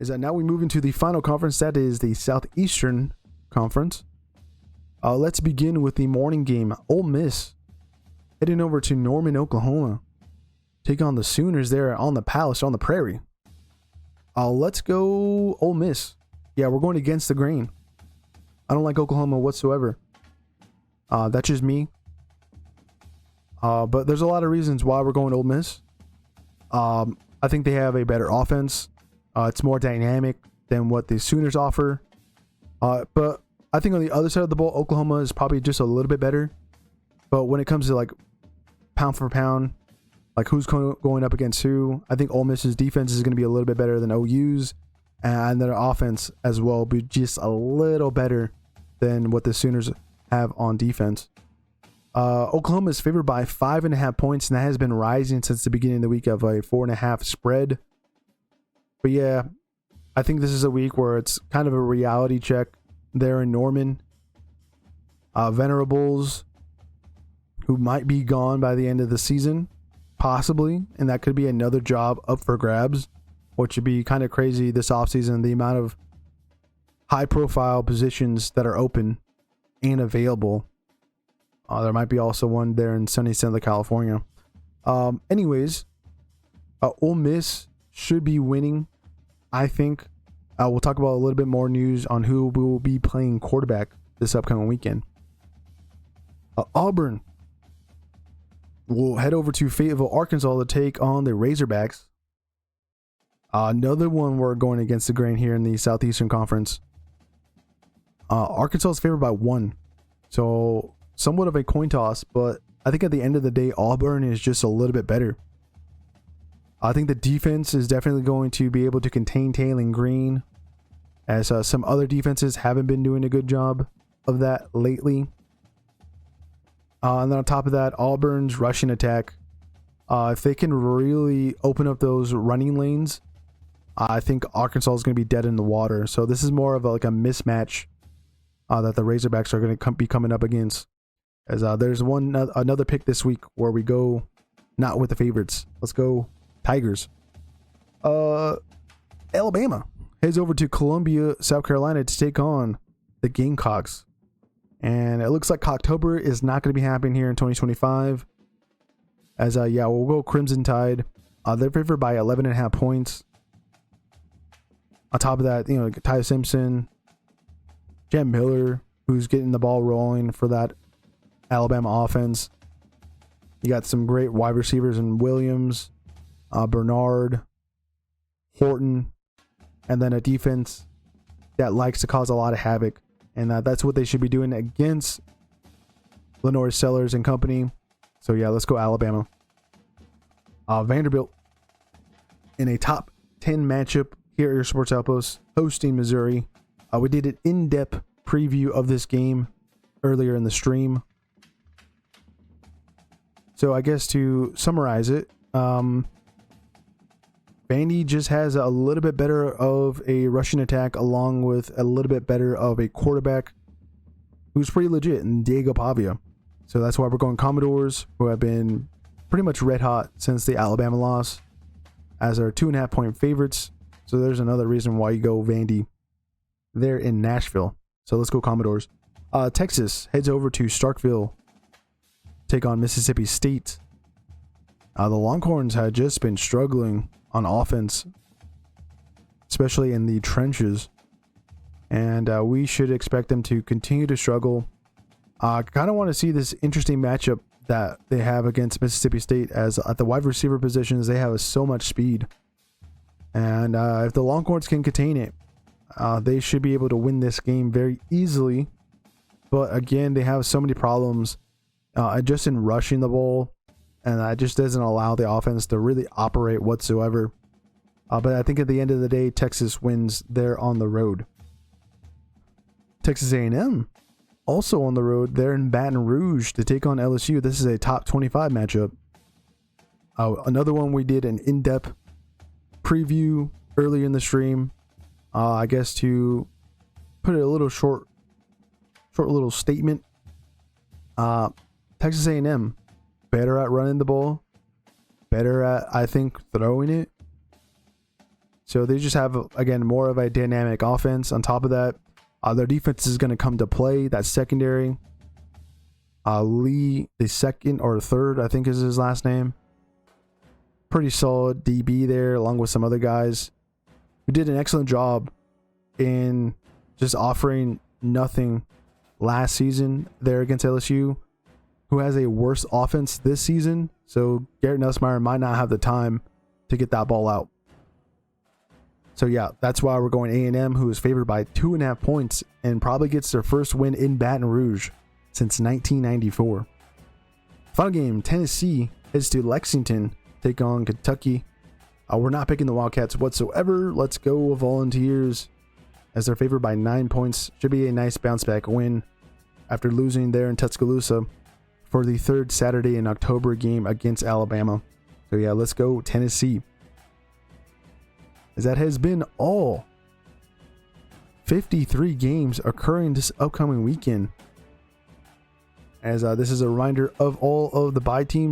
is that now we move into the final conference. That is the Southeastern Conference. Let's begin with the morning game. Ole Miss heading over to Norman, Oklahoma. Take on the Sooners there on the Palace on the Prairie. Let's go Ole Miss. Yeah, we're going against the grain. I don't like Oklahoma whatsoever. That's just me. But there's a lot of reasons why we're going Ole Miss. I think they have a better offense. It's more dynamic than what the Sooners offer. But I think on the other side of the ball, Oklahoma is probably just a little bit better. But when it comes to like pound for pound, like who's going up against who, I think Ole Miss's defense is going to be a little bit better than OU's. And their offense as well will be just a little better than what the Sooners have on defense. Oklahoma is favored by 5.5 points, and that has been rising since the beginning of the week of a 4.5 spread. But yeah, I think this is a week where it's kind of a reality check there in Norman. Venerables, who might be gone by the end of the season, possibly, and that could be another job up for grabs, which would be kind of crazy this offseason, the amount of high-profile positions that are open and available. There might be also one there in sunny Southern California. Anyways, Ole Miss should be winning, I think. We'll talk about a little bit more news on who will be playing quarterback this upcoming weekend. Auburn will head over to Fayetteville, Arkansas to take on the Razorbacks. Another one we're going against the grain here in the Southeastern Conference. Arkansas is favored by 1. So somewhat of a coin toss, but I think at the end of the day, Auburn is just a little bit better. I think the defense is definitely going to be able to contain Taylor Green, as some other defenses haven't been doing a good job of that lately. And then on top of that, Auburn's rushing attack, if they can really open up those running lanes, I think Arkansas is going to be dead in the water. So this is more of like a mismatch that the Razorbacks are going to be coming up against. As there's another pick this week where we go not with the favorites. Let's go Tigers. Alabama heads over to Columbia, South Carolina to take on the Gamecocks. And it looks like October is not going to be happening here in 2025. As yeah, we'll go Crimson Tide. They're favored by 11.5 points. On top of that, Ty Simpson, Jem Miller, who's getting the ball rolling for that Alabama offense. You got some great wide receivers in Williams, Bernard, Horton, and then a defense that likes to cause a lot of havoc. And that's what they should be doing against Lenore Sellers and company. So yeah, let's go Alabama. Vanderbilt in a top 10 matchup here at your Sports Outpost, hosting Missouri. We did an in-depth preview of this game earlier in the stream. So I guess to summarize it, Vandy just has a little bit better of a rushing attack along with a little bit better of a quarterback who's pretty legit in Diego Pavia. So that's why we're going Commodores, who have been pretty much red hot since the Alabama loss, as our 2.5 point favorites. So there's another reason why you go Vandy there in Nashville. So let's go Commodores. Texas heads over to Starkville, take on Mississippi State. The Longhorns had just been struggling on offense, especially in the trenches, and we should expect them to continue to struggle. I kind of want to see this interesting matchup that they have against Mississippi State, as at the wide receiver positions they have so much speed, and if the Longhorns can contain it, they should be able to win this game very easily. But again, they have so many problems just in rushing the ball, and that just doesn't allow the offense to really operate whatsoever. But I think at the end of the day, Texas wins there on the road. Texas A&M also on the road. They're in Baton Rouge to take on LSU. This is a top 25 matchup. Another one we did an in-depth preview earlier in the stream. I guess to put it a little short little statement. Texas A&M better at running the ball, better at, I think, throwing it. So they just have, again, more of a dynamic offense. On top of that, their defense is going to come to play. That secondary, Lee, the second or third, I think is his last name. Pretty solid DB there, along with some other guys who did an excellent job in just offering nothing last season there against LSU, who has a worse offense this season. So Garrett Nussmeier might not have the time to get that ball out. So yeah, that's why we're going A&M, who is favored by 2.5 points and probably gets their first win in Baton Rouge since 1994. Final game, Tennessee heads to Lexington, take on Kentucky. We're not picking the Wildcats whatsoever. Let's go Volunteers, as they're favored by 9 points. Should be a nice bounce back win after losing there in Tuscaloosa for the third Saturday in October game against Alabama. So yeah, let's go Tennessee. As that has been all 53 games occurring this upcoming weekend. As this is a reminder of all of the bye teams.